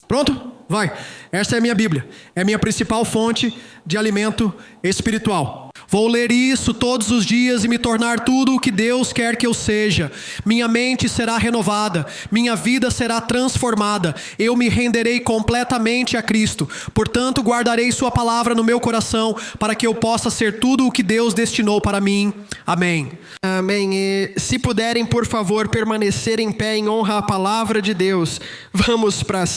Pronto? Vai. Esta é a minha Bíblia. É a minha principal fonte de alimento espiritual. Vou ler isso todos os dias e me tornar tudo o que Deus quer que eu seja. Minha mente será renovada. Minha vida será transformada. Eu me renderei completamente a Cristo. Portanto, guardarei sua palavra no meu coração para que eu possa ser tudo o que Deus destinou para mim. Amém. Amém. E se puderem, por favor, permanecer em pé em honra à palavra de Deus. Vamos para 2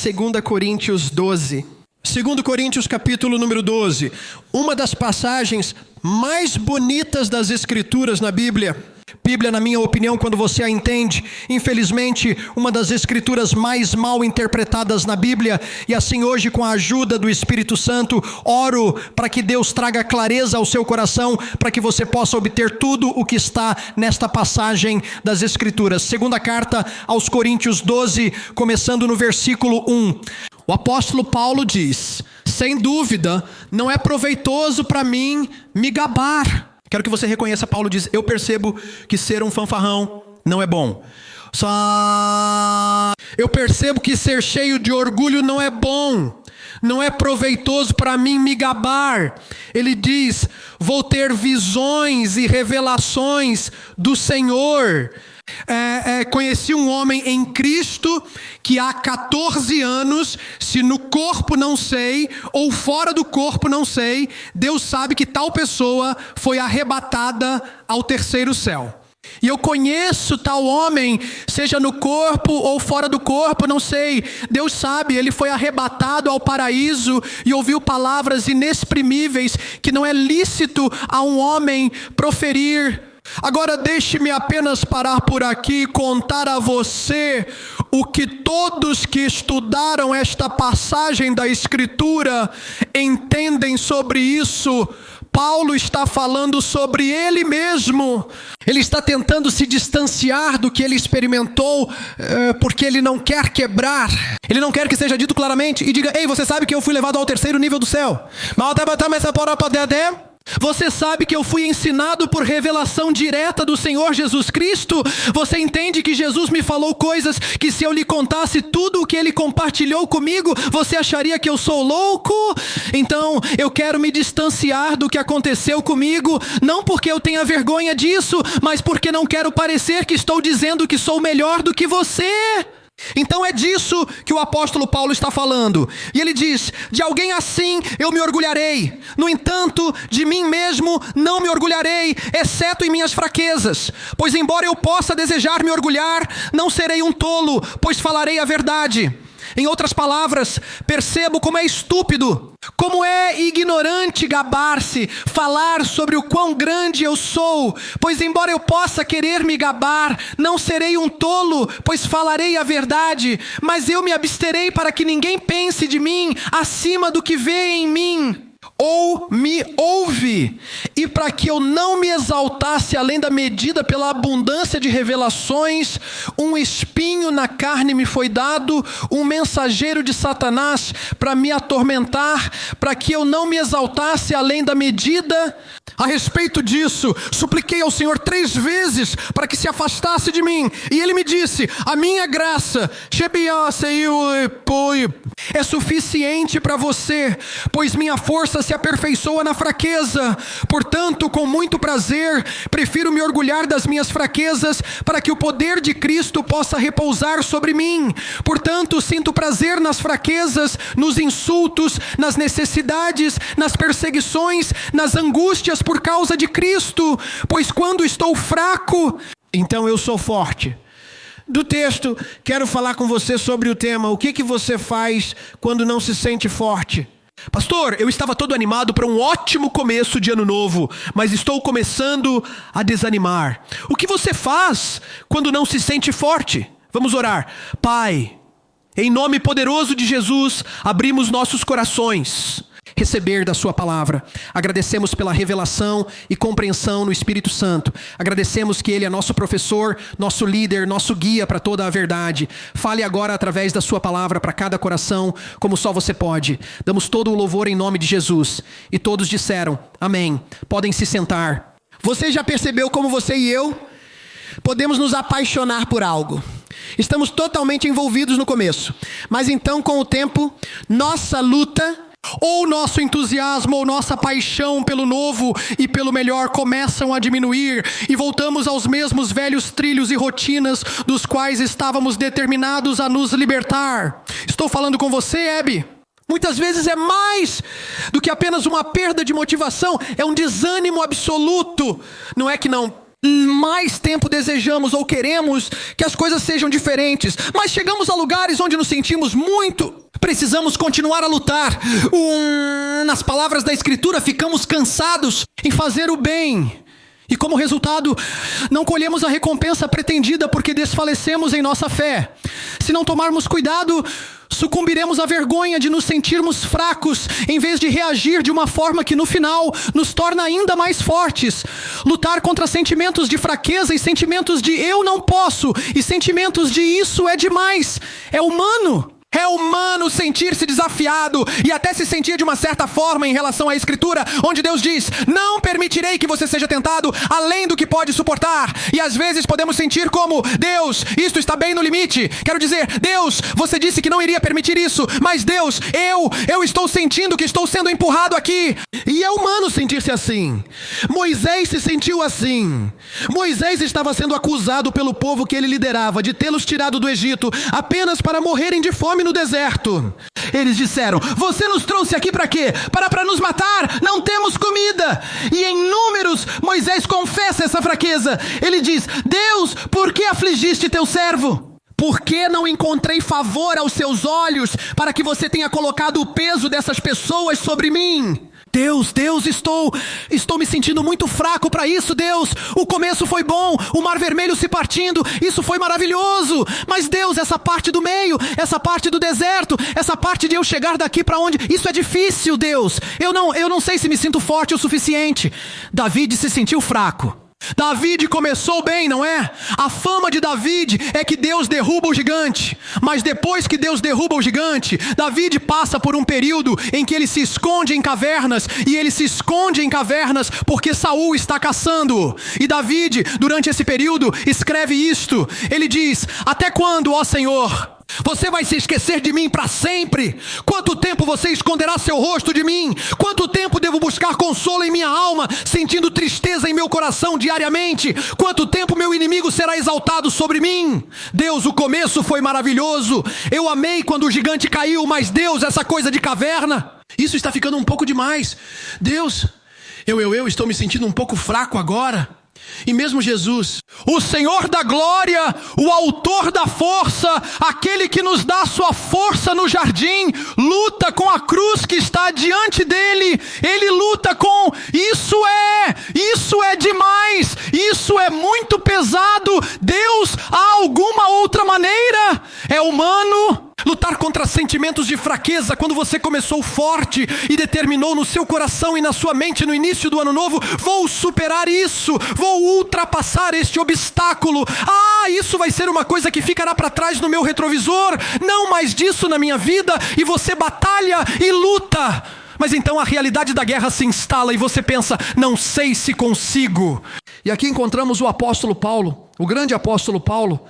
Coríntios 12. 2 Coríntios capítulo número 12. Uma das passagens mais bonitas das Escrituras na Bíblia. Bíblia, na minha opinião, quando você a entende, infelizmente, uma das escrituras mais mal interpretadas na Bíblia. E assim hoje, com a ajuda do Espírito Santo, oro para que Deus traga clareza ao seu coração, para que você possa obter tudo o que está nesta passagem das Escrituras. Segunda carta aos Coríntios 12, começando no versículo 1. O apóstolo Paulo diz: sem dúvida, não é proveitoso para mim me gabar. Quero que você reconheça, Paulo diz: eu percebo que ser um fanfarrão não é bom. Eu percebo que ser cheio de orgulho não é bom. Não é proveitoso para mim me gabar. Ele diz: vou ter visões e revelações do Senhor. Conheci um homem em Cristo que há 14 anos, se no corpo não sei, ou fora do corpo não sei, Deus sabe que tal pessoa foi arrebatada ao terceiro céu. E eu conheço tal homem, seja no corpo ou fora do corpo, não sei. Deus sabe, ele foi arrebatado ao paraíso e ouviu palavras inexprimíveis que não é lícito a um homem proferir. Agora deixe-me apenas parar por aqui e contar a você o que todos que estudaram esta passagem da Escritura entendem sobre isso. Paulo está falando sobre ele mesmo. Ele está tentando se distanciar do que ele experimentou, porque ele não quer quebrar. Ele não quer que seja dito claramente e diga: ei, você sabe que eu fui levado ao terceiro nível do céu. Você sabe que eu fui ensinado por revelação direta do Senhor Jesus Cristo? Você entende que Jesus me falou coisas que, se eu lhe contasse tudo o que ele compartilhou comigo, você acharia que eu sou louco? Então, eu quero me distanciar do que aconteceu comigo, não porque eu tenha vergonha disso, mas porque não quero parecer que estou dizendo que sou melhor do que você. Então é disso que o apóstolo Paulo está falando. E ele diz: de alguém assim eu me orgulharei. No entanto, de mim mesmo não me orgulharei, exceto em minhas fraquezas. Pois embora eu possa desejar me orgulhar, não serei um tolo, pois falarei a verdade. Em outras palavras, percebo como é estúpido, como é ignorante gabar-se, falar sobre o quão grande eu sou. Pois embora eu possa querer me gabar, não serei um tolo, pois falarei a verdade. Mas eu me absterei para que ninguém pense de mim acima do que vê em mim ou me ouve, e para que eu não me exaltasse além da medida pela abundância de revelações, um espinho na carne me foi dado, um mensageiro de Satanás para me atormentar, para que eu não me exaltasse além da medida. A respeito disso, supliquei ao Senhor 3 vezes para que se afastasse de mim, e ele me disse: a minha graça é suficiente para você, pois minha força se aperfeiçoa na fraqueza. Portanto, com muito prazer, prefiro me orgulhar das minhas fraquezas, para que o poder de Cristo possa repousar sobre mim. Portanto, sinto prazer nas fraquezas, nos insultos, nas necessidades, nas perseguições, nas angústias por causa de Cristo, pois quando estou fraco, então eu sou forte. Do texto, quero falar com você sobre o tema: o que você faz quando não se sente forte? Pastor, eu estava todo animado para um ótimo começo de ano novo, mas estou começando a desanimar. O que você faz quando não se sente forte? Vamos orar. Pai, em nome poderoso de Jesus, abrimos nossos corações receber da sua palavra. Agradecemos pela revelação e compreensão no Espírito Santo. Agradecemos que ele é nosso professor, nosso líder, nosso guia para toda a verdade. Fale agora através da sua palavra para cada coração, como só você pode. Damos todo o louvor em nome de Jesus. E todos disseram amém. Podem se sentar. Você já percebeu como você e eu podemos nos apaixonar por algo? Estamos totalmente envolvidos no começo. Mas então, com o tempo, nossa luta, ou nosso entusiasmo, ou nossa paixão pelo novo e pelo melhor começam a diminuir e voltamos aos mesmos velhos trilhos e rotinas dos quais estávamos determinados a nos libertar. Estou falando com você, Hebe. Muitas vezes é mais do que apenas uma perda de motivação, é um desânimo absoluto. Não é que não mais tempo desejamos ou queremos que as coisas sejam diferentes, mas chegamos a lugares onde nos sentimos muito. Precisamos continuar a lutar. Nas palavras da Escritura, ficamos cansados em fazer o bem. E como resultado, não colhemos a recompensa pretendida porque desfalecemos em nossa fé. Se não tomarmos cuidado, sucumbiremos à vergonha de nos sentirmos fracos, em vez de reagir de uma forma que no final nos torna ainda mais fortes. Lutar contra sentimentos de fraqueza e sentimentos de eu não posso e sentimentos de isso é demais. É humano. É humano sentir-se desafiado e até se sentir de uma certa forma em relação à Escritura, onde Deus diz, não permitirei que você seja tentado além do que pode suportar. E às vezes podemos sentir como, Deus, isto está bem no limite. Quero dizer, Deus, você disse que não iria permitir isso, mas Deus, eu estou sentindo que estou sendo empurrado aqui. E é humano sentir-se assim. Moisés se sentiu assim. Moisés estava sendo acusado pelo povo que ele liderava de tê-los tirado do Egito apenas para morrerem de fome no deserto. Eles disseram, você nos trouxe aqui para quê? Para nos matar? Não temos comida. E em Números, Moisés confessa essa fraqueza. Ele diz, Deus, por que afligiste teu servo? Por que não encontrei favor aos seus olhos para que você tenha colocado o peso dessas pessoas sobre mim? Deus, estou me sentindo muito fraco para isso, Deus. O começo foi bom, o Mar Vermelho se partindo, isso foi maravilhoso. Mas Deus, essa parte do meio, essa parte do deserto, essa parte de eu chegar daqui para onde, isso é difícil, Deus. Eu não sei se me sinto forte o suficiente. David se sentiu fraco. David começou bem, não é? A fama de David é que Deus derruba o gigante. Mas depois que Deus derruba o gigante, David passa por um período em que ele se esconde em cavernas. E ele se esconde em cavernas porque Saul está caçando. E David, durante esse período, escreve isto. Ele diz, até quando, ó Senhor? Você vai se esquecer de mim para sempre? Quanto tempo você esconderá seu rosto de mim? Quanto tempo devo buscar consolo em minha alma, sentindo tristeza em meu coração diariamente? Quanto tempo meu inimigo será exaltado sobre mim? Deus, o começo foi maravilhoso. Eu amei quando o gigante caiu, mas Deus, essa coisa de caverna, isso está ficando um pouco demais. Deus, eu estou me sentindo um pouco fraco agora. E mesmo Jesus, o Senhor da glória, o autor da força, aquele que nos dá sua força no jardim, luta com a cruz que está diante dele. Ele luta com, isso é demais, isso é muito pesado. Deus, há alguma outra maneira? É humano. Lutar contra sentimentos de fraqueza quando você começou forte e determinou no seu coração e na sua mente no início do ano novo, vou superar isso, vou ultrapassar este obstáculo. Isso vai ser uma coisa que ficará para trás no meu retrovisor, não mais disso na minha vida, e você batalha e luta. Mas então a realidade da guerra se instala e você pensa, não sei se consigo. E aqui encontramos o apóstolo Paulo, o grande apóstolo Paulo.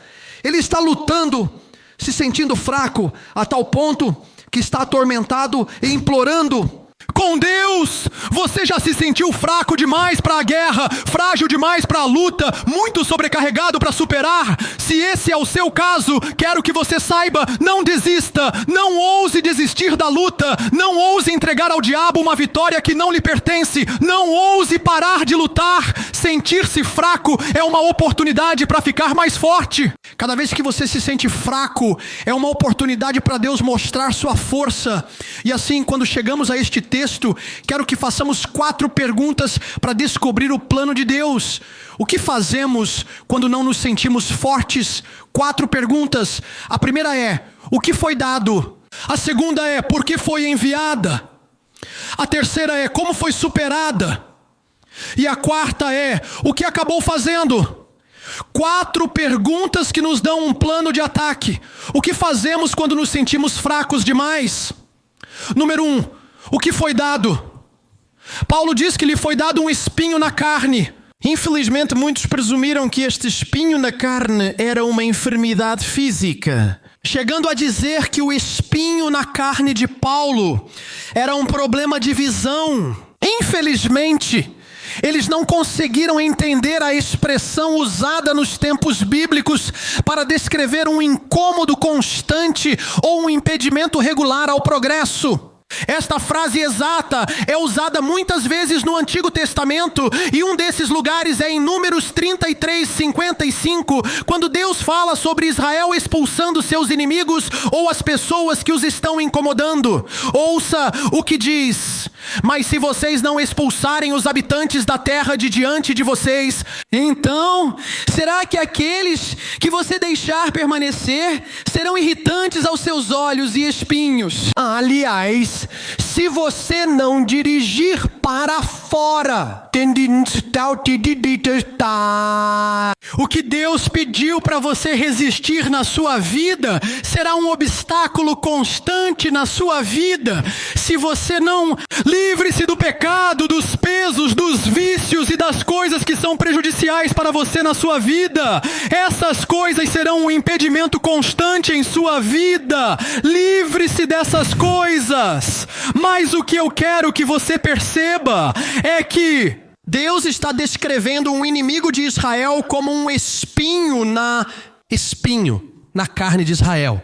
Ele está lutando, se sentindo fraco, a tal ponto que está atormentado e implorando com Deus. Você já se sentiu fraco demais para a guerra, frágil demais para a luta, muito sobrecarregado para superar? Se esse é o seu caso, quero que você saiba, não desista, não ouse desistir da luta, não ouse entregar ao diabo uma vitória que não lhe pertence, não ouse parar de lutar. Sentir-se fraco é uma oportunidade para ficar mais forte. Cada vez que você se sente fraco, é uma oportunidade para Deus mostrar sua força. E assim, quando chegamos a este texto, quero que façamos 4 perguntas para descobrir o plano de Deus. O que fazemos quando não nos sentimos fortes? 4 perguntas. A primeira é, o que foi dado? A segunda é, por que foi enviada? A terceira é, como foi superada? E a quarta é, o que acabou fazendo? 4 perguntas que nos dão um plano de ataque. O que fazemos quando nos sentimos fracos demais? Número 1, o que foi dado? Paulo diz que lhe foi dado um espinho na carne. Infelizmente, muitos presumiram que este espinho na carne era uma enfermidade física, chegando a dizer que o espinho na carne de Paulo era um problema de visão. Infelizmente, eles não conseguiram entender a expressão usada nos tempos bíblicos para descrever um incômodo constante ou um impedimento regular ao progresso. Esta frase exata é usada muitas vezes no Antigo Testamento, e um desses lugares é em Números 33:55, quando Deus fala sobre Israel expulsando seus inimigos ou as pessoas que os estão incomodando. Ouça o que diz: mas se vocês não expulsarem os habitantes da terra de diante de vocês, então será que aqueles que você deixar permanecer serão irritantes aos seus olhos e espinhos? Aliás, se você não dirigir para fora, o que Deus pediu para você resistir na sua vida será um obstáculo constante na sua vida. Se você não livre-se do pecado, dos pesos, dos vícios e das coisas que são prejudiciais para você na sua vida, essas coisas serão um impedimento constante em sua vida. Livre-se dessas coisas. Mas o que eu quero que você perceba é que Deus está descrevendo um inimigo de Israel como um espinho na carne de Israel.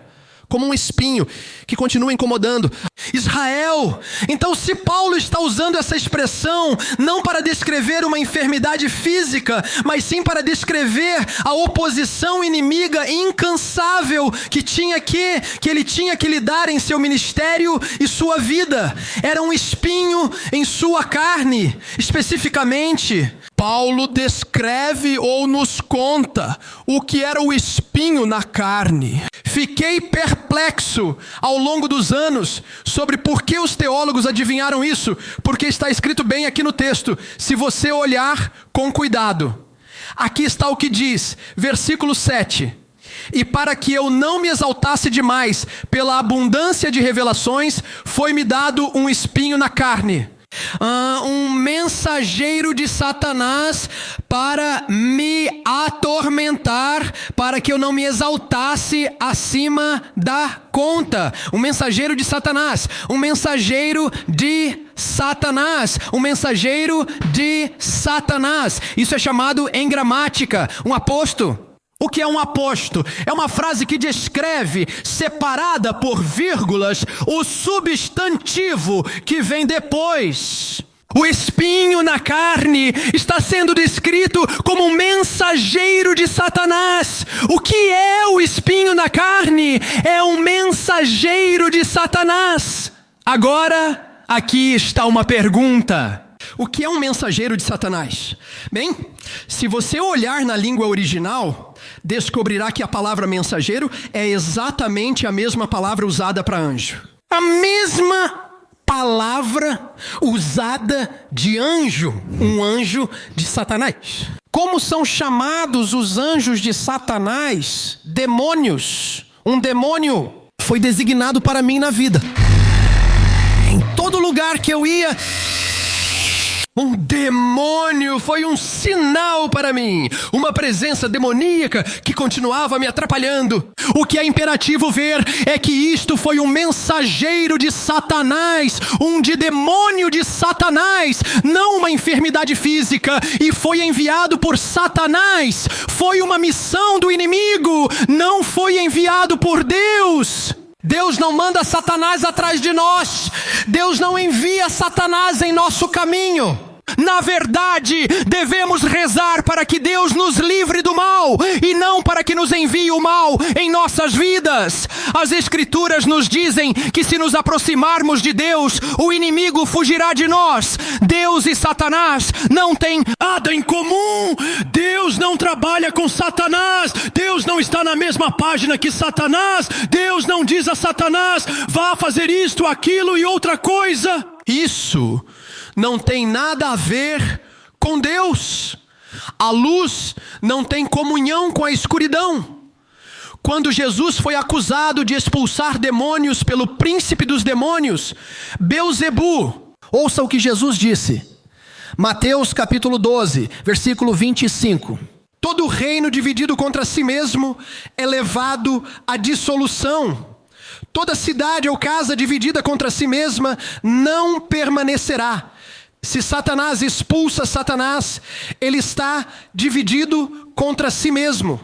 Como um espinho que continua incomodando Israel. Então, se Paulo está usando essa expressão não para descrever uma enfermidade física, mas sim para descrever a oposição inimiga incansável que ele tinha que lidar em seu ministério e sua vida, era um espinho em sua carne. Especificamente, Paulo descreve ou nos conta o que era o espinho na carne. Fiquei perplexo ao longo dos anos sobre por que os teólogos adivinharam isso, porque está escrito bem aqui no texto, se você olhar com cuidado. Aqui está o que diz, versículo 7. E para que eu não me exaltasse demais pela abundância de revelações, foi-me dado um espinho na carne. Um mensageiro de Satanás para me atormentar, para que eu não me exaltasse acima da conta. Um mensageiro de Satanás, um mensageiro de Satanás, um mensageiro de Satanás. Isso é chamado em gramática um aposto. O que é um aposto? É uma frase que descreve, separada por vírgulas, o substantivo que vem depois. O espinho na carne está sendo descrito como um mensageiro de Satanás. O que é o espinho na carne? É um mensageiro de Satanás. Agora, aqui está uma pergunta. O que é um mensageiro de Satanás? Bem, se você olhar na língua original, descobrirá que a palavra mensageiro é exatamente a mesma palavra usada para anjo. A mesma palavra usada de anjo, um anjo de Satanás. Como são chamados os anjos de Satanás? Demônios. Um demônio foi designado para mim na vida. Em todo lugar que eu ia, um demônio foi um sinal para mim, uma presença demoníaca que continuava me atrapalhando. O que é imperativo ver é que isto foi um mensageiro de Satanás, um demônio de Satanás, não uma enfermidade física, e foi enviado por Satanás. Foi uma missão do inimigo, não foi enviado por Deus. Deus não manda Satanás atrás de nós. Deus não envia Satanás em nosso caminho. Na verdade, devemos rezar para que Deus nos livre do mal e não para que nos envie o mal em nossas vidas. As Escrituras nos dizem que se nos aproximarmos de Deus, o inimigo fugirá de nós. Deus e Satanás não têm nada em comum. Deus não trabalha com Satanás. Deus não está na mesma página que Satanás. Deus não diz a Satanás, vá fazer isto, aquilo e outra coisa. Isso não tem nada a ver com Deus. A luz não tem comunhão com a escuridão. Quando Jesus foi acusado de expulsar demônios pelo príncipe dos demônios, Beelzebu, ouça o que Jesus disse: Mateus capítulo 12, versículo 25. Todo reino dividido contra si mesmo é levado à dissolução. Toda cidade ou casa dividida contra si mesma não permanecerá. Se Satanás expulsa Satanás, ele está dividido contra si mesmo.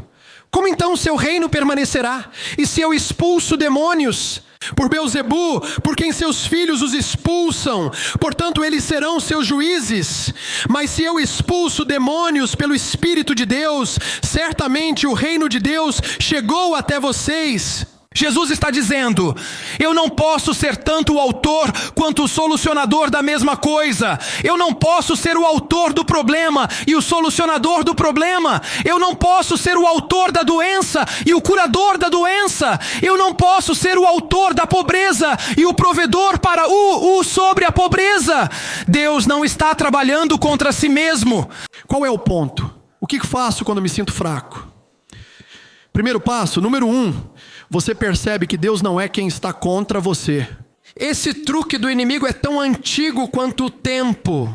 Como então seu reino permanecerá? E se eu expulso demônios por Belzebu, por quem seus filhos os expulsam, portanto eles serão seus juízes. Mas se eu expulso demônios pelo Espírito de Deus, certamente o reino de Deus chegou até vocês. Jesus está dizendo: eu não posso ser tanto o autor quanto o solucionador da mesma coisa. Eu não posso ser o autor do problema e o solucionador do problema. Eu não posso ser o autor da doença e o curador da doença. Eu não posso ser o autor da pobreza e o provedor para sobre a pobreza. Deus não está trabalhando contra si mesmo. Qual é o ponto? O que faço quando me sinto fraco? Primeiro passo, número 1. Você percebe que Deus não é quem está contra você. Esse truque do inimigo é tão antigo quanto o tempo.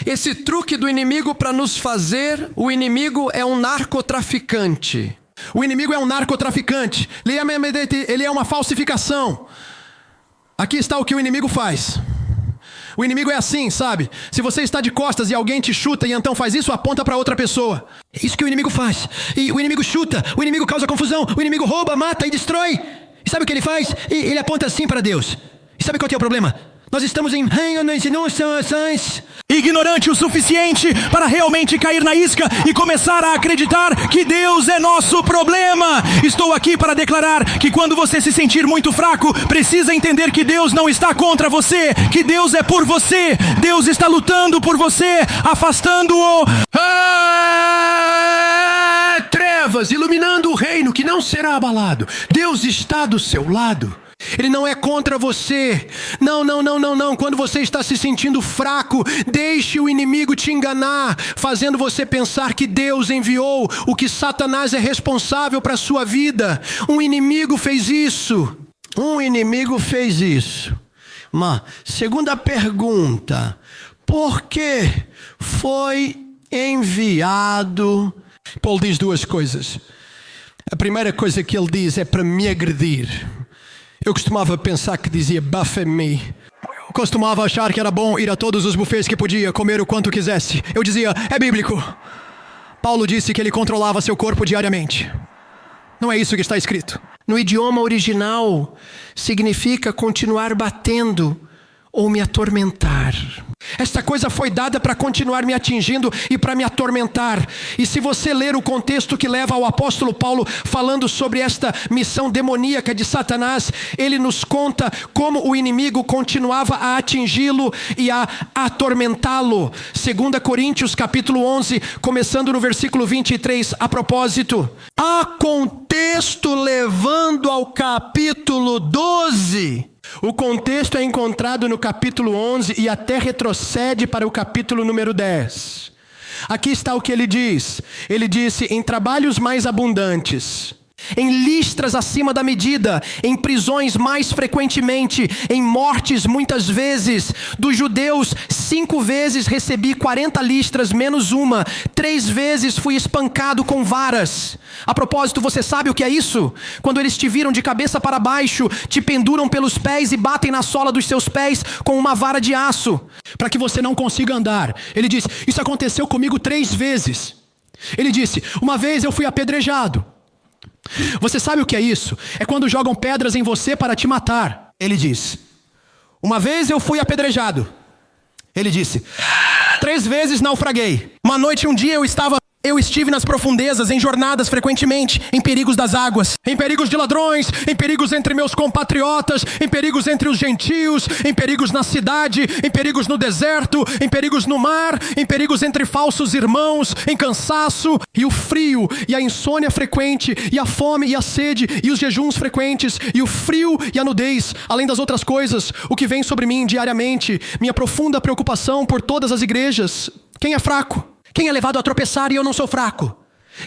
Esse truque do inimigo para nos fazer, o inimigo é um narcotraficante. O inimigo é um narcotraficante. Ele é uma falsificação. Aqui está o que o inimigo faz. O inimigo é assim, sabe? Se você está de costas e alguém te chuta e então faz isso, aponta para outra pessoa. É isso que o inimigo faz. E o inimigo chuta, o inimigo causa confusão, o inimigo rouba, mata e destrói. E sabe o que ele faz? Ele aponta assim para Deus. E sabe qual que é o problema? Nós estamos em ignorante o suficiente para realmente cair na isca e começar a acreditar que Deus é nosso problema. Estou aqui para declarar que quando você se sentir muito fraco, precisa entender que Deus não está contra você, que Deus é por você. Deus está lutando por você, afastando-o. Trevas, iluminando o reino que não será abalado. Deus está do seu lado. Ele não é contra você. Não. Quando você está se sentindo fraco, deixe o inimigo te enganar, fazendo você pensar que Deus enviou o que Satanás é responsável para a sua vida. Um inimigo fez isso. Uma segunda pergunta: por que foi enviado? Paulo diz duas coisas. A primeira coisa que ele diz é para me agredir. Eu costumava pensar que dizia buffet me. Eu costumava achar que era bom ir a todos os buffets que podia, comer o quanto quisesse. Eu dizia, é bíblico. Paulo disse que ele controlava seu corpo diariamente. Não é isso que está escrito. No idioma original, significa continuar batendo ou me atormentar. Esta coisa foi dada para continuar me atingindo e para me atormentar. E se você ler o contexto que leva ao apóstolo Paulo falando sobre esta missão demoníaca de Satanás, ele nos conta como o inimigo continuava a atingi-lo e a atormentá-lo. 2 Coríntios capítulo 11, começando no versículo 23, a propósito. Há contexto levando ao capítulo 12. O contexto é encontrado no capítulo 11 e até retrocede para o capítulo número 10. Aqui está o que ele diz. Ele disse, em trabalhos mais abundantes, em listras acima da medida, em prisões mais frequentemente, em mortes muitas vezes. Dos judeus, 5 vezes recebi 40 listras menos uma. 3 vezes fui espancado com varas. A propósito, você sabe o que é isso? Quando eles te viram de cabeça para baixo, te penduram pelos pés e batem na sola dos seus pés com uma vara de aço, para que você não consiga andar. Ele disse, isso aconteceu comigo 3 vezes. Ele disse, uma vez eu fui apedrejado. Você sabe o que é isso? É quando jogam pedras em você para te matar. Ele diz, uma vez eu fui apedrejado. Ele disse, 3 vezes naufraguei. Uma noite, um dia eu estive nas profundezas, em jornadas frequentemente, em perigos das águas, em perigos de ladrões, em perigos entre meus compatriotas, em perigos entre os gentios, em perigos na cidade, em perigos no deserto, em perigos no mar, em perigos entre falsos irmãos, em cansaço e o frio, e a insônia frequente, e a fome e a sede, e os jejuns frequentes, e o frio e a nudez, além das outras coisas, o que vem sobre mim diariamente, minha profunda preocupação por todas as igrejas. Quem é fraco? Quem é levado a tropeçar e eu não sou fraco?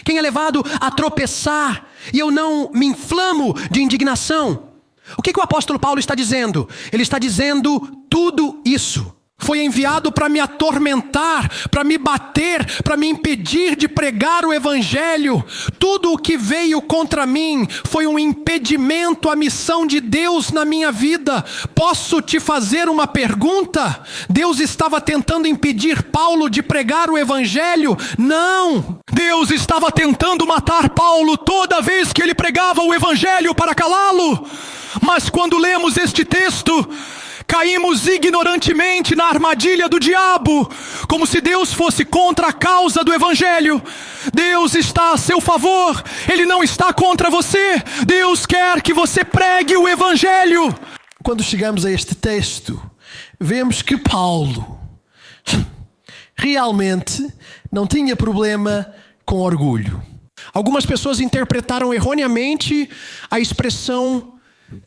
Quem é levado a tropeçar e eu não me inflamo de indignação? O que o apóstolo Paulo está dizendo? Ele está dizendo tudo isso. foi enviado para me atormentar, para me bater, para me impedir de pregar o evangelho. Tudo o que veio contra mim foi um impedimento à missão de Deus na minha vida. Posso te fazer uma pergunta? Deus estava tentando impedir Paulo de pregar o evangelho? Não! Deus estava tentando matar Paulo toda vez que ele pregava o evangelho para calá-lo. Mas quando lemos este texto, caímos ignorantemente na armadilha do diabo, como se Deus fosse contra a causa do evangelho. Deus está a seu favor, Ele não está contra você. Deus quer que você pregue o evangelho. Quando chegamos a este texto, vemos que Paulo realmente não tinha problema com orgulho. Algumas pessoas interpretaram erroneamente a expressão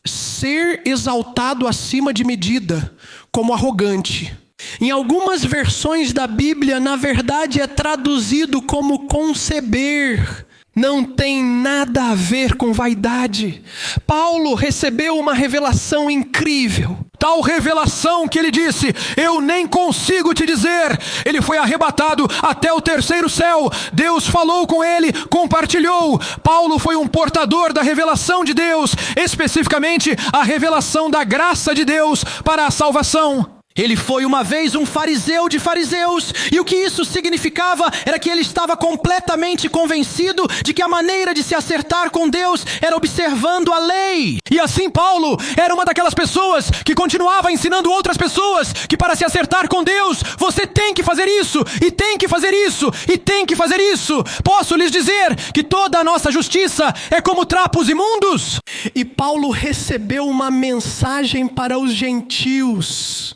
ser exaltado acima de medida como arrogante. Em algumas versões da Bíblia, na verdade, é traduzido como conceber. Não tem nada a ver com vaidade. Paulo recebeu uma revelação incrível. Tal revelação que ele disse: eu nem consigo te dizer. Ele foi arrebatado até o terceiro céu. Deus falou com ele, compartilhou. Paulo foi um portador da revelação de Deus, especificamente a revelação da graça de Deus para a salvação. Ele foi uma vez um fariseu de fariseus, e o que isso significava era que ele estava completamente convencido de que a maneira de se acertar com Deus era observando a lei. E assim Paulo era uma daquelas pessoas que continuava ensinando outras pessoas que para se acertar com Deus, você tem que fazer isso, e tem que fazer isso, e tem que fazer isso. Posso lhes dizer que toda a nossa justiça é como trapos imundos. E Paulo recebeu uma mensagem para os gentios,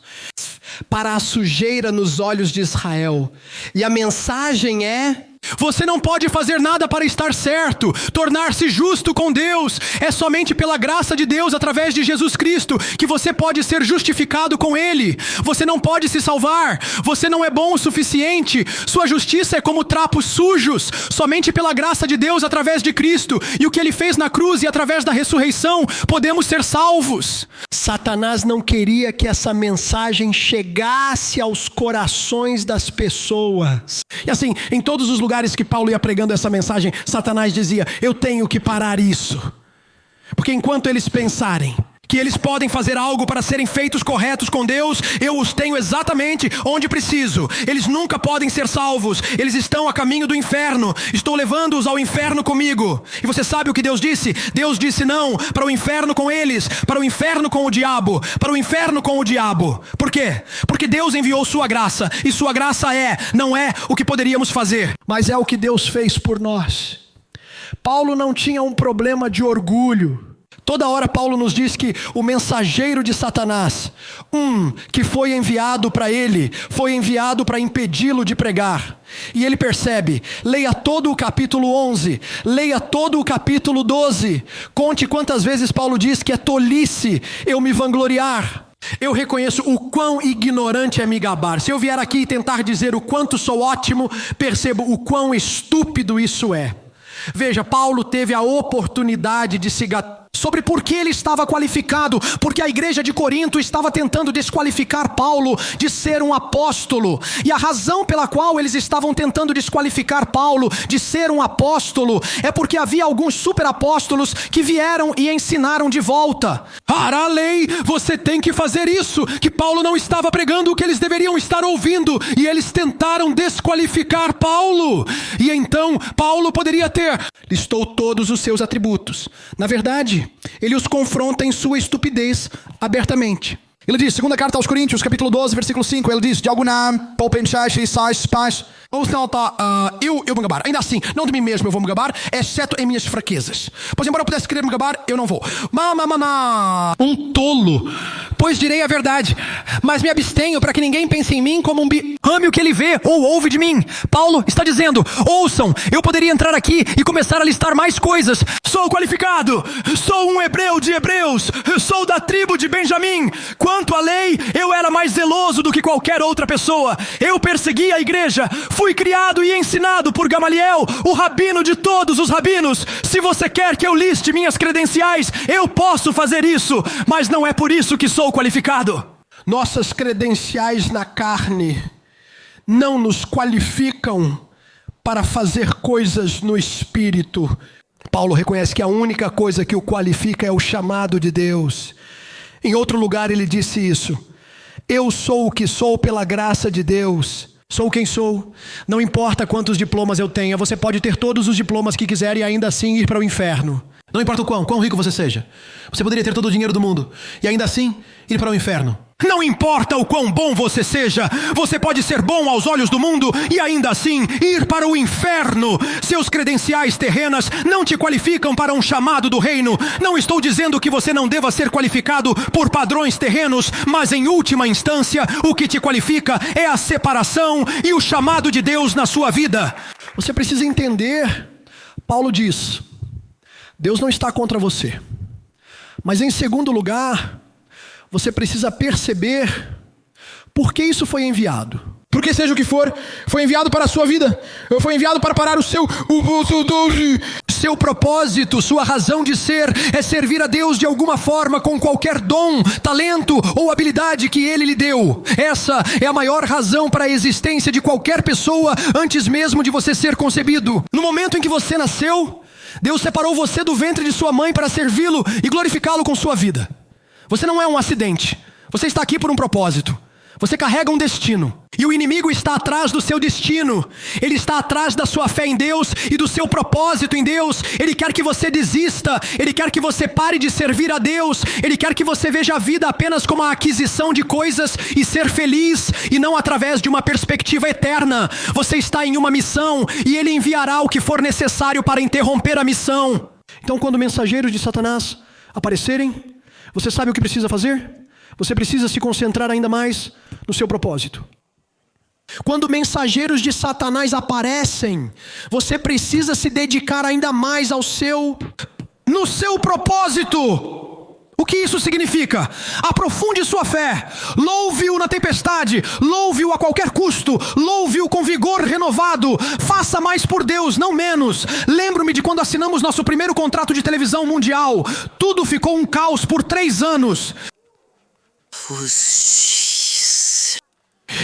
para a sujeira nos olhos de Israel. E a mensagem é: você não pode fazer nada para estar certo, tornar-se justo com Deus. É somente pela graça de Deus, através de Jesus Cristo, que você pode ser justificado com Ele. Você não pode se salvar. Você não é bom o suficiente. Sua justiça é como trapos sujos. Somente pela graça de Deus, através de Cristo e o que Ele fez na cruz e através da ressurreição, podemos ser salvos. Satanás não queria que essa mensagem chegasse aos corações das pessoas. E assim, em todos os lugares que Paulo ia pregando essa mensagem, Satanás dizia: eu tenho que parar isso. Porque enquanto eles pensarem que eles podem fazer algo para serem feitos corretos com Deus, eu os tenho exatamente onde preciso. Eles nunca podem ser salvos. Eles estão a caminho do inferno. Estou levando-os ao inferno comigo. E você sabe o que Deus disse? Deus disse não para o inferno com eles, para o inferno com o diabo, para o inferno com o diabo. Por quê? Porque Deus enviou sua graça, e sua graça não é o que poderíamos fazer, mas é o que Deus fez por nós. Paulo não tinha um problema de orgulho. Toda hora Paulo nos diz que o mensageiro de Satanás, que foi enviado para ele, foi enviado para impedi-lo de pregar. E ele percebe. Leia todo o capítulo 11, leia todo o capítulo 12. Conte quantas vezes Paulo diz que é tolice eu me vangloriar. Eu reconheço o quão ignorante é me gabar. Se eu vier aqui e tentar dizer o quanto sou ótimo, percebo o quão estúpido isso é. Veja, Paulo teve a oportunidade de se sobre por que ele estava qualificado, porque a igreja de Corinto estava tentando desqualificar Paulo de ser um apóstolo, e a razão pela qual eles estavam tentando desqualificar Paulo de ser um apóstolo é porque havia alguns superapóstolos que vieram e ensinaram de volta: para a lei você tem que fazer isso, que Paulo não estava pregando o que eles deveriam estar ouvindo, e eles tentaram desqualificar Paulo. E então Paulo poderia ter, listou todos os seus atributos. Na verdade, ele os confronta em sua estupidez abertamente. Ele diz, segunda carta aos Coríntios, capítulo 12, versículo 5, ele diz: de algum nome, ou se não está, eu me gabar. Ainda assim, não de mim mesmo eu vou me gabar, exceto em minhas fraquezas. Pois embora eu pudesse querer me gabar, eu não vou. Um tolo, pois direi a verdade, mas me abstenho para que ninguém pense em mim como ame o que ele vê ou ouve de mim. Paulo está dizendo: ouçam, eu poderia entrar aqui e começar a listar mais coisas. Sou qualificado, sou um hebreu de hebreus, sou da tribo de Benjamim. Quanto à lei, eu era mais zeloso do que qualquer outra pessoa. Eu persegui a igreja, fui criado e ensinado por Gamaliel, o rabino de todos os rabinos. Se você quer que eu liste minhas credenciais, eu posso fazer isso, mas não é por isso que sou qualificado. Nossas credenciais na carne não nos qualificam para fazer coisas no Espírito. Paulo reconhece que a única coisa que o qualifica é o chamado de Deus. Em outro lugar ele disse isso: eu sou o que sou pela graça de Deus. Sou quem sou. Não importa quantos diplomas eu tenha, você pode ter todos os diplomas que quiser e ainda assim ir para o inferno. Não importa o quão rico você seja. Você poderia ter todo o dinheiro do mundo e ainda assim ir para o inferno. Não importa o quão bom você seja, você pode ser bom aos olhos do mundo e ainda assim ir para o inferno. Seus credenciais terrenas não te qualificam para um chamado do reino. Não estou dizendo que você não deva ser qualificado por padrões terrenos, mas em última instância, o que te qualifica é a separação e o chamado de Deus na sua vida. Você precisa entender, Paulo diz, Deus não está contra você. Mas em segundo lugar, você precisa perceber por que isso foi enviado. Porque seja o que for, foi enviado para a sua vida. Foi enviado para parar o seu propósito, sua razão de ser é servir a Deus de alguma forma com qualquer dom, talento ou habilidade que Ele lhe deu. Essa é a maior razão para a existência de qualquer pessoa antes mesmo de você ser concebido. No momento em que você nasceu, Deus separou você do ventre de sua mãe para servi-lo e glorificá-lo com sua vida. Você não é um acidente. Você está aqui por um propósito. Você carrega um destino. E o inimigo está atrás do seu destino. Ele está atrás da sua fé em Deus e do seu propósito em Deus. Ele quer que você desista. Ele quer que você pare de servir a Deus. Ele quer que você veja a vida apenas como a aquisição de coisas e ser feliz, e não através de uma perspectiva eterna. Você está em uma missão e Ele enviará o que for necessário para interromper a missão. Então, quando mensageiros de Satanás aparecerem, você sabe o que precisa fazer? Você precisa se concentrar ainda mais no seu propósito. Quando mensageiros de Satanás aparecem, você precisa se dedicar ainda mais no seu propósito. O que isso significa? Aprofunde sua fé, louve-o na tempestade, louve-o a qualquer custo, louve-o com vigor renovado, faça mais por Deus, não menos. Lembro-me de quando assinamos nosso primeiro contrato de televisão mundial, tudo ficou um caos por 3 anos.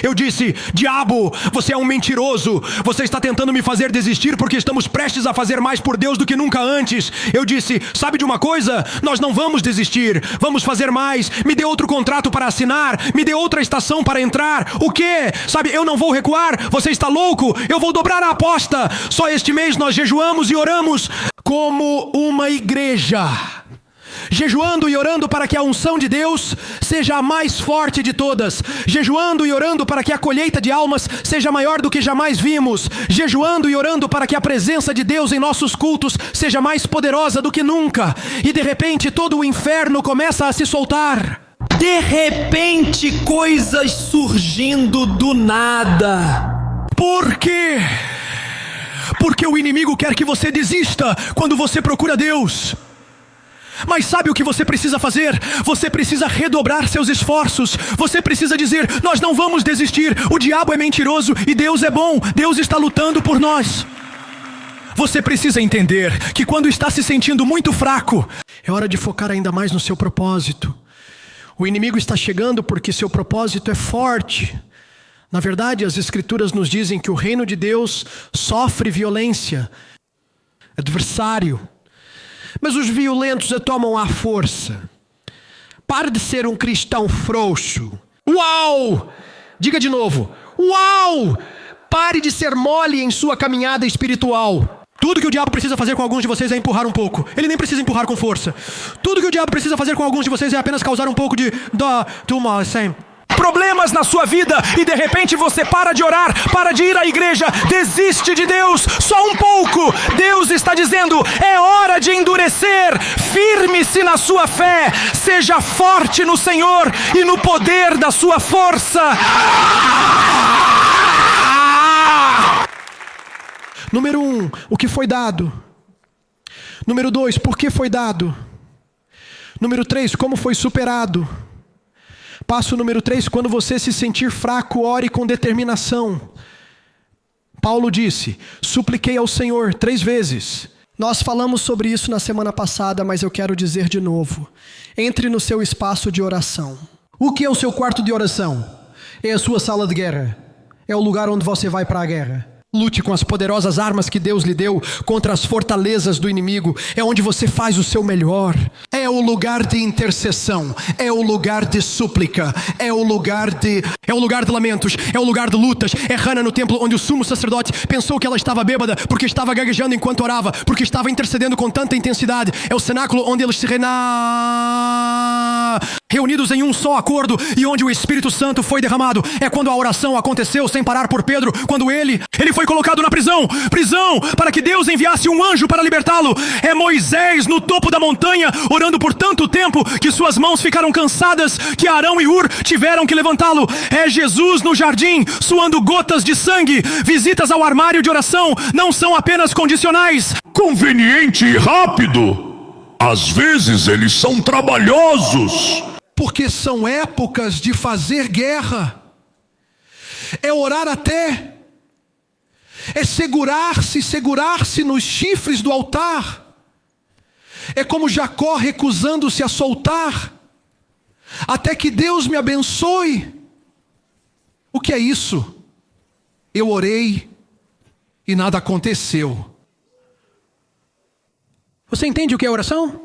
Eu disse: diabo, você é um mentiroso. Você está tentando me fazer desistir porque estamos prestes a fazer mais por Deus do que nunca antes. Eu disse: sabe de uma coisa? Nós não vamos desistir. Vamos fazer mais. Me dê outro contrato para assinar. Me dê outra estação para entrar. O quê? Sabe, eu não vou recuar. Você está louco? Eu vou dobrar a aposta. Só este mês nós jejuamos e oramos como uma igreja. Jejuando e orando para que a unção de Deus seja a mais forte de todas. Jejuando e orando para que a colheita de almas seja maior do que jamais vimos. Jejuando e orando para que a presença de Deus em nossos cultos seja mais poderosa do que nunca. E de repente todo o inferno começa a se soltar. De repente coisas surgindo do nada. Por quê? Porque o inimigo quer que você desista quando você procura Deus. Mas sabe o que você precisa fazer? Você precisa redobrar seus esforços. Você precisa dizer: nós não vamos desistir. O diabo é mentiroso e Deus é bom. Deus está lutando por nós. Você precisa entender que quando está se sentindo muito fraco, é hora de focar ainda mais no seu propósito. O inimigo está chegando porque seu propósito é forte. Na verdade, as Escrituras nos dizem que o reino de Deus sofre violência, adversário. Mas os violentos tomam a força. Pare de ser um cristão frouxo. Uau! Diga de novo. Uau! Pare de ser mole em sua caminhada espiritual. Tudo que o diabo precisa fazer com alguns de vocês é empurrar um pouco. Ele nem precisa empurrar com força. Tudo que o diabo precisa fazer com alguns de vocês é apenas causar um pouco de problemas na sua vida, e de repente você para de orar, para de ir à igreja, desiste de Deus, só um pouco. Deus está dizendo: é hora de endurecer. Firme-se na sua fé, seja forte no Senhor e no poder da sua força. Número 1, o que foi dado. Número 2, por que foi dado. Número 3, como foi superado. Passo número 3, quando você se sentir fraco, ore com determinação. Paulo disse: supliquei ao Senhor 3 vezes. Nós falamos sobre isso na semana passada, mas eu quero dizer de novo. Entre no seu espaço de oração. O que é o seu quarto de oração? É a sua sala de guerra. É o lugar onde você vai para a guerra. Lute com as poderosas armas que Deus lhe deu contra as fortalezas do inimigo. É onde você faz o seu melhor. É o lugar de intercessão. É o lugar de súplica. É o lugar de lamentos. É o lugar de lutas. É Hannah no templo onde o sumo sacerdote pensou que ela estava bêbada porque estava gaguejando enquanto orava, porque estava intercedendo com tanta intensidade. É o cenáculo onde eles se reunidos em um só acordo e onde o Espírito Santo foi derramado. É quando a oração aconteceu sem parar por Pedro, quando ele foi colocado na prisão para que Deus enviasse um anjo para libertá-lo. É Moisés no topo da montanha orando por tanto tempo que suas mãos ficaram cansadas, que Arão e Hur tiveram que levantá-lo. É Jesus no jardim suando gotas de sangue. Visitas ao armário de oração não são apenas condicionais. Conveniente e rápido. Às vezes eles são trabalhosos. Porque são épocas de fazer guerra. É orar até. É segurar-se nos chifres do altar. É como Jacó recusando-se a soltar, até que Deus me abençoe. O que é isso? Eu orei e nada aconteceu. Você entende o que é oração?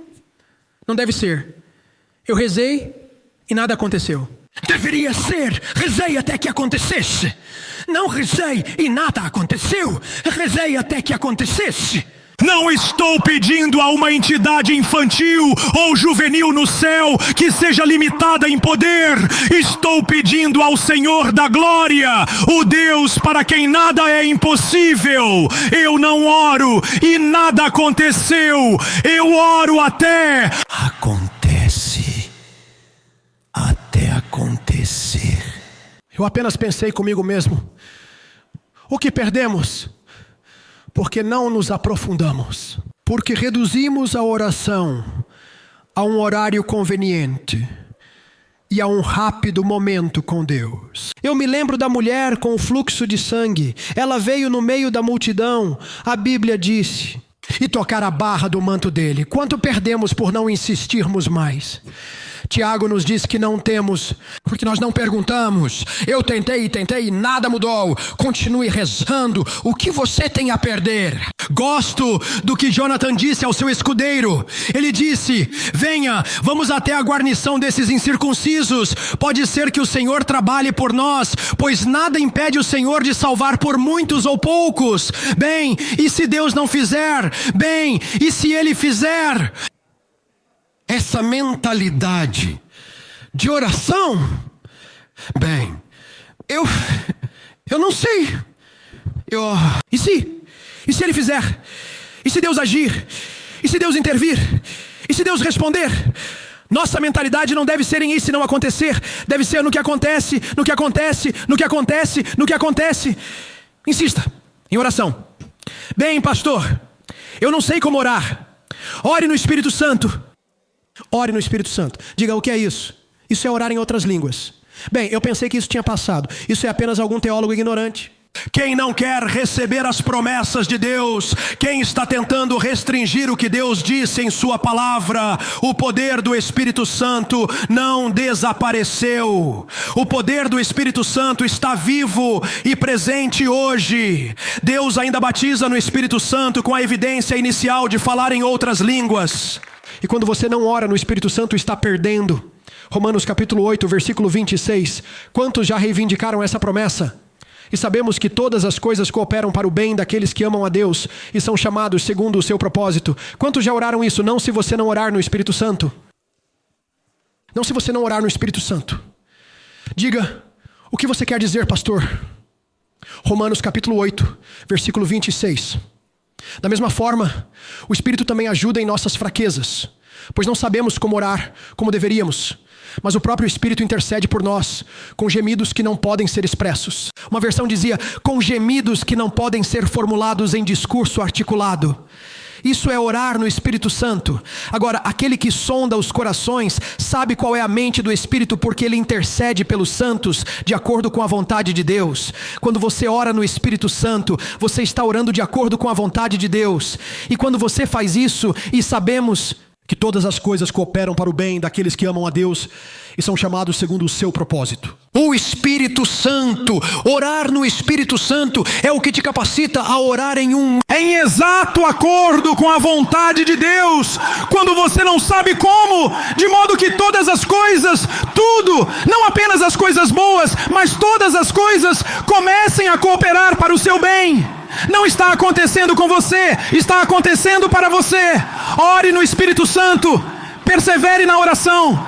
Não deve ser. Eu rezei e nada aconteceu. Deveria ser, rezei até que acontecesse. Não rezei e nada aconteceu. Rezei até que acontecesse. Não estou pedindo a uma entidade infantil ou juvenil no céu que seja limitada em poder. Estou pedindo ao Senhor da glória, o Deus para quem nada é impossível. Eu não oro e nada aconteceu. Eu oro até acontece. Até acontecer. Eu apenas pensei comigo mesmo: o que perdemos? Porque não nos aprofundamos. Porque reduzimos a oração a um horário conveniente e a um rápido momento com Deus. Eu me lembro da mulher com o fluxo de sangue. Ela veio no meio da multidão, a Bíblia disse, e tocar a barra do manto dele. Quanto perdemos por não insistirmos mais? Tiago nos diz que não temos, porque nós não perguntamos. Eu tentei e nada mudou. Continue rezando. O que você tem a perder? Gosto do que Jonathan disse ao seu escudeiro. Ele disse: venha, vamos até a guarnição desses incircuncisos. Pode ser que o Senhor trabalhe por nós, pois nada impede o Senhor de salvar por muitos ou poucos. Bem, e se Deus não fizer? Bem, e se Ele fizer? Essa mentalidade de oração, bem, eu não sei. E se Ele fizer? E se Deus agir? E se Deus intervir? E se Deus responder? Nossa mentalidade não deve ser em e se não acontecer. Deve ser no que acontece, no que acontece, no que acontece, no que acontece. Insista em oração. Bem, pastor, eu não sei como orar. Ore no Espírito Santo. Ore no Espírito Santo. Diga, o que é isso? Isso é orar em outras línguas. Bem, eu pensei que isso tinha passado. Isso é apenas algum teólogo ignorante. Quem não quer receber as promessas de Deus, quem está tentando restringir o que Deus disse em sua palavra, o poder do Espírito Santo não desapareceu. O poder do Espírito Santo está vivo e presente hoje. Deus ainda batiza no Espírito Santo com a evidência inicial de falar em outras línguas. E quando você não ora no Espírito Santo, está perdendo. Romanos capítulo 8, versículo 26. Quantos já reivindicaram essa promessa? E sabemos que todas as coisas cooperam para o bem daqueles que amam a Deus e são chamados segundo o seu propósito. Quantos já oraram isso? Não se você não orar no Espírito Santo. Não se você não orar no Espírito Santo. Diga, o que você quer dizer, pastor? Romanos capítulo 8, versículo 26. Da mesma forma, o Espírito também ajuda em nossas fraquezas, pois não sabemos como orar como deveríamos, mas o próprio Espírito intercede por nós, com gemidos que não podem ser expressos. Uma versão dizia, com gemidos que não podem ser formulados em discurso articulado. Isso é orar no Espírito Santo. Agora, aquele que sonda os corações sabe qual é a mente do Espírito, porque ele intercede pelos santos de acordo com a vontade de Deus. Quando você ora no Espírito Santo, você está orando de acordo com a vontade de Deus. E quando você faz isso, e sabemos que todas as coisas cooperam para o bem daqueles que amam a Deus e são chamados segundo o seu propósito. O Espírito Santo, orar no Espírito Santo é o que te capacita a orar em exato acordo com a vontade de Deus, quando você não sabe como, de modo que todas as coisas, tudo, não apenas as coisas boas, mas todas as coisas comecem a cooperar para o seu bem. Não está acontecendo com você, está acontecendo para você. Ore no Espírito Santo, persevere na oração.